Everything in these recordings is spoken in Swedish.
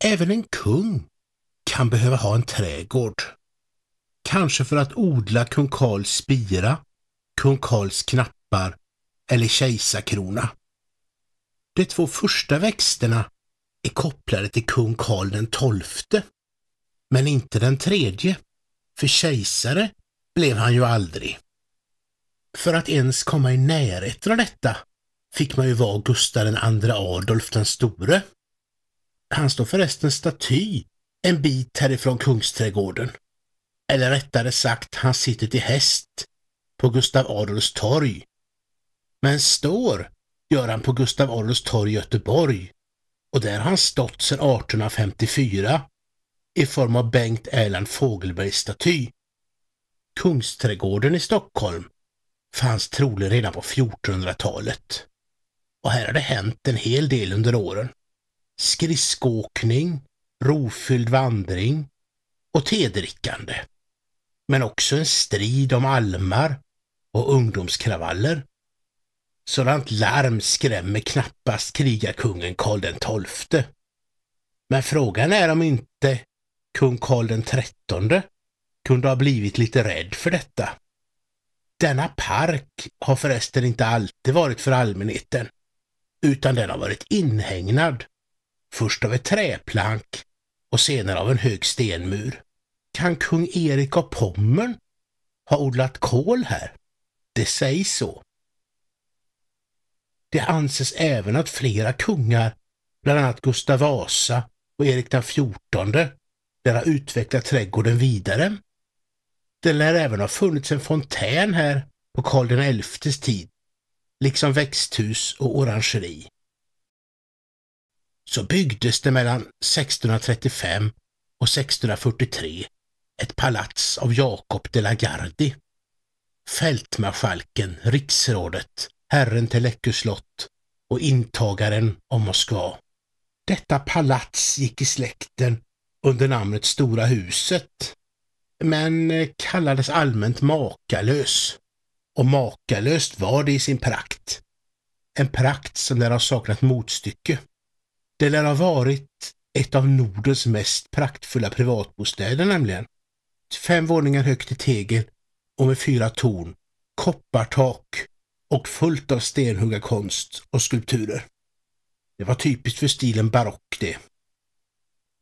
Även en kung kan behöva ha en trädgård. Kanske för att odla kung Karls spira, kung Karls knappar eller kejsarkrona. De 2 första växterna är kopplade till kung Karl den 12, men inte den 3, för kejsare blev han ju aldrig. För att ens komma i närheten av detta fick man ju vara Gustav II Adolf den store. Han står förresten staty en bit härifrån Kungsträdgården. Eller rättare sagt, han sitter till häst på Gustav Adolfs torg. Men står gör han på Gustav Adolfs torg i Göteborg. Och där har han stått sedan 1854 i form av Bengt Erland Fogelbergs staty. Kungsträdgården i Stockholm fanns troligen redan på 1400-talet. Och här har det hänt en hel del under åren. Skridskåkning, rofylld vandring och tedrickande. Men också en strid om almar och ungdomskravaller. Sådant larm skrämmer knappast krigarkungen Karl den 12. Men frågan är om inte kung Karl den 13 kunde ha blivit lite rädd för detta. Denna park har förresten inte alltid varit för allmänheten, utan den har varit inhägnad. Först av ett träplank och senare av en hög stenmur. Kan kung Erik av Pommern ha odlat kål här? Det sägs så. Det anses även att flera kungar, bland annat Gustav Vasa och Erik den 14, där har utvecklat trädgården vidare. Det lär även ha funnits en fontän här på Karl den 11:s tid, liksom växthus och orangeri. Så byggdes det mellan 1635 och 1643 ett palats av Jakob de la Gardie. Fältmarskalken, riksrådet, herren till Läckö slott och intagaren av Moskva. Detta palats gick i släkten under namnet Stora huset, men kallades allmänt makalös. Och makalöst var det i sin prakt. En prakt som lär ha saknat motstycke. Det lär ha varit ett av Nordens mest praktfulla privatbostäder nämligen. 5 våningar högt i tegel och med 4 torn, koppartak och fullt av stenhuggarkonst och skulpturer. Det var typiskt för stilen barock det.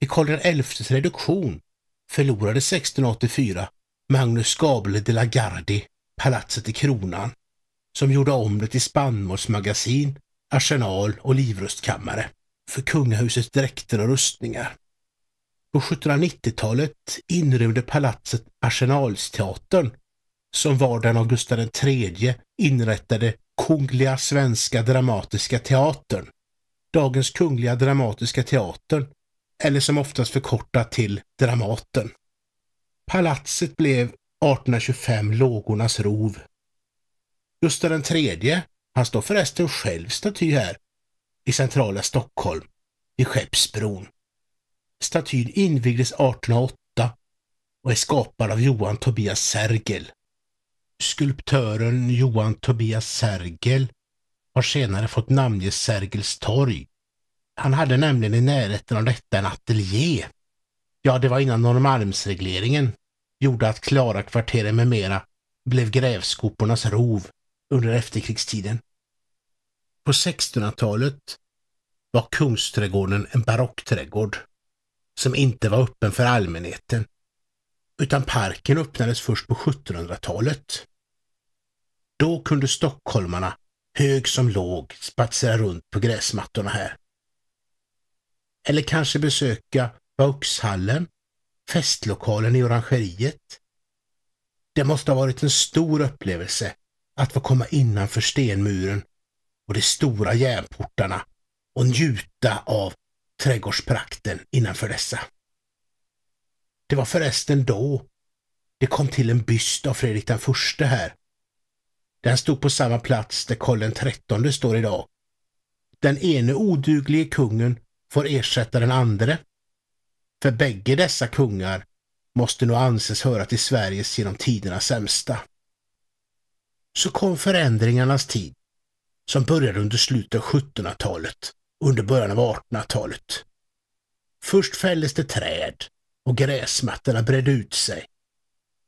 I Karl XI:s reduktion förlorade 1684 Magnus Gabler de la Gardie palatset i Kronan, som gjorde om det till spannmålsmagasin, arsenal och livrustkammare för kungahusets dräkter och rustningar. På 1790-talet inrymde palatset Arsenalsteatern, som var den av Gustav III inrättade Kungliga Svenska Dramatiska Teatern, dagens Kungliga Dramatiska Teatern, eller som oftast förkortat till Dramaten. Palatset blev 1825 lågornas rov. Gustav III, han står förresten själv staty här i centrala Stockholm, i Skeppsbron. Statyn invigdes 1808 och är skapad av Johan Tobias Sergel. Skulptören Johan Tobias Sergel har senare fått namnge Sergels torg. Han hade nämligen i närheten av detta en ateljé. Ja, det var innan Norrmalmsregleringen gjorde att Klara kvarteren med mera blev grävskopornas rov under efterkrigstiden. På 1600-talet var Kungsträdgården en barockträdgård som inte var öppen för allmänheten, utan parken öppnades först på 1700-talet. Då kunde stockholmarna, hög som låg, spatsera runt på gräsmattorna här. Eller kanske besöka Vauxhallen, festlokalen i orangeriet. Det måste ha varit en stor upplevelse att få komma innanför stenmuren och de stora järnportarna och njuta av trädgårdsprakten innanför dessa. Det var förresten då det kom till en byst av Fredrik den förste här. Den stod på samma plats där Karl den 13 står idag. Den ene oduglige kungen får ersätta den andre. För bägge dessa kungar måste nog anses höra till Sveriges genom tiderna sämsta. Så kom förändringarnas tid, som började under slutet av 1700-talet och under början av 1800-talet. Först fälldes det träd och gräsmattorna bredde ut sig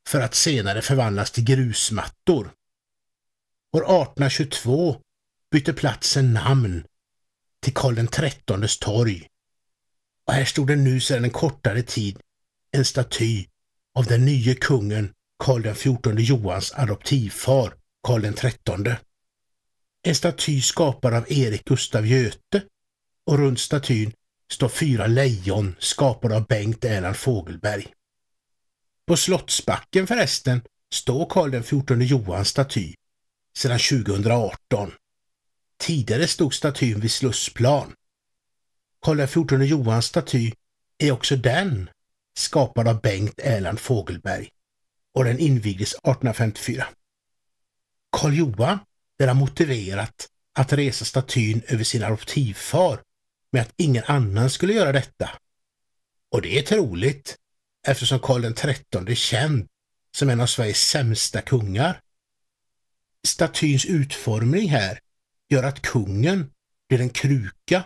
för att senare förvandlas till grusmattor. År 1822 bytte platsen namn till Karl XIII:s torg, och här stod det nu sedan en kortare tid en staty av den nye kungen Karl XIV Johans adoptivfar Karl XIII. En staty skapad av Erik Gustav Göte, och runt statyn står 4 lejon skapade av Bengt Erland Fogelberg. På Slottsbacken förresten står Karl XIV Johans staty sedan 2018. Tidigare stod statyn vid Slussplan. Karl XIV Johans staty är också den skapad av Bengt Erland Fogelberg, och den invigdes 1854. Karl Johan har motiverat att resa statyn över sin adoptivfar med att ingen annan skulle göra detta. Och det är troligt eftersom Karl XIII är känd som en av Sveriges sämsta kungar. Statyns utformning här gör att kungen blir en kruka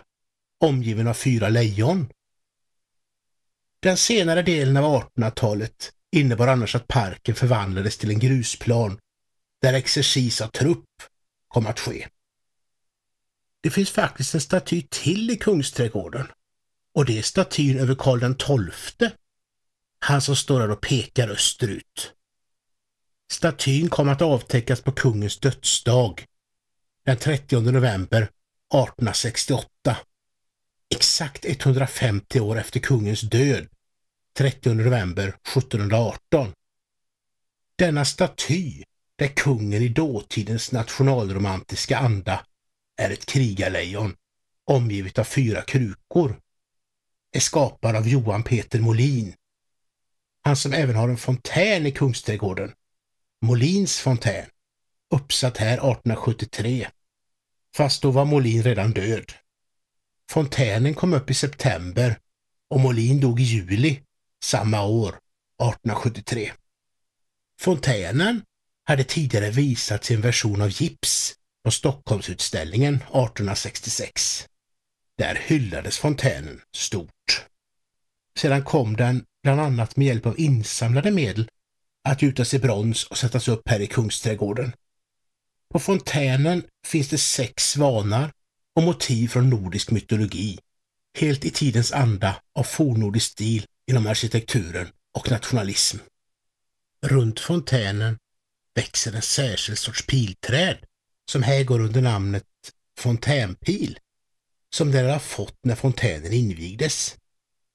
omgiven av 4 lejon. Den senare delen av 1800-talet innebar annars att parken förvandlades till en grusplan där exercis av trupp kom att ske. Det finns faktiskt en staty till i Kungsträdgården, och det är statyn över Karl XII, han som står där och pekar österut. Statyn kom att avtäckas på kungens dödsdag den 30 november 1868, exakt 150 år efter kungens död, 30 november 1718. Denna staty, där kungen i dåtidens nationalromantiska anda är ett krigarlejon omgivet av 4 krukor, är skapad av Johan Peter Molin. Han som även har en fontän i Kungsträdgården, Molins fontän, uppsatt här 1873. Fast då var Molin redan död. Fontänen kom upp i september och Molin dog i juli samma år, 1873. Fontänen hade tidigare visats i en version av gips på Stockholmsutställningen 1866. Där hyllades fontänen stort. Sedan kom den bland annat med hjälp av insamlade medel att gjutas i brons och sättas upp här i Kungsträdgården. På fontänen finns det 6 svanar och motiv från nordisk mytologi, helt i tidens anda av fornnordisk stil inom arkitekturen och nationalism. Runt fontänen växer en särskild sorts pilträd som här går under namnet fontänpil, som den har fått när fontänen invigdes.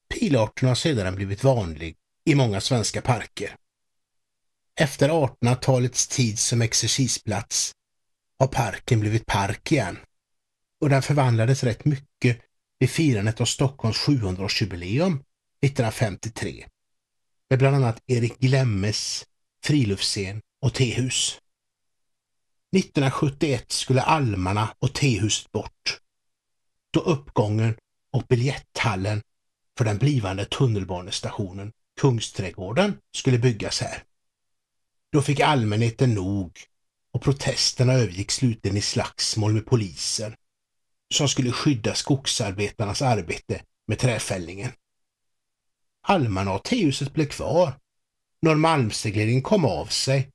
Pilarten har sedan blivit vanlig i många svenska parker. Efter 1800-talets tid som exercisplats har parken blivit park igen, och den förvandlades rätt mycket vid firandet av Stockholms 700-årsjubileum 1953 med bland annat Erik Glemmes friluftsscen och tehus. 1971 skulle almarna och tehuset bort, då uppgången och biljetthallen för den blivande tunnelbanestationen Kungsträdgården skulle byggas här. Då fick allmänheten nog och protesterna övergick slutligen i slagsmål med polisen som skulle skydda skogsarbetarnas arbete med träfällningen. Almarna och tehuset blev kvar. Norrmalmsregleringen kom av sig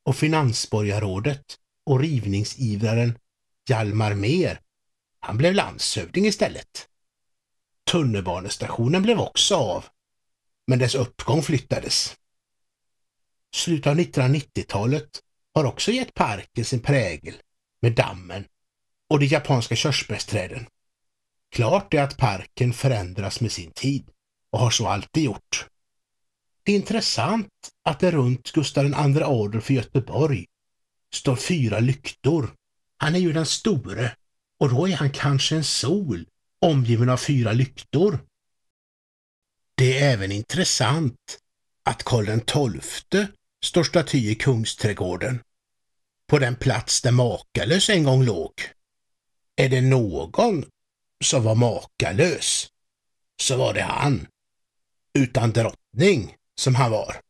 och finansborgarrådet och rivningsivraren Hjalmar Mer, han blev landshövding istället. Tunnelbanestationen blev också av, men dess uppgång flyttades. Slutet av 1990-talet har också gett parken sin prägel med dammen och de japanska körsbärsträden. Klart är att parken förändras med sin tid och har så alltid gjort. Det är intressant att det runt Gustav II Adolf i Göteborg står 4 lyktor. Han är ju den store, och då är han kanske en sol omgiven av 4 lyktor. Det är även intressant att Karl XII står staty i Kungsträdgården, på den plats där Makalös en gång låg. Är det någon som var makalös, så var det han, utan drottning som han var.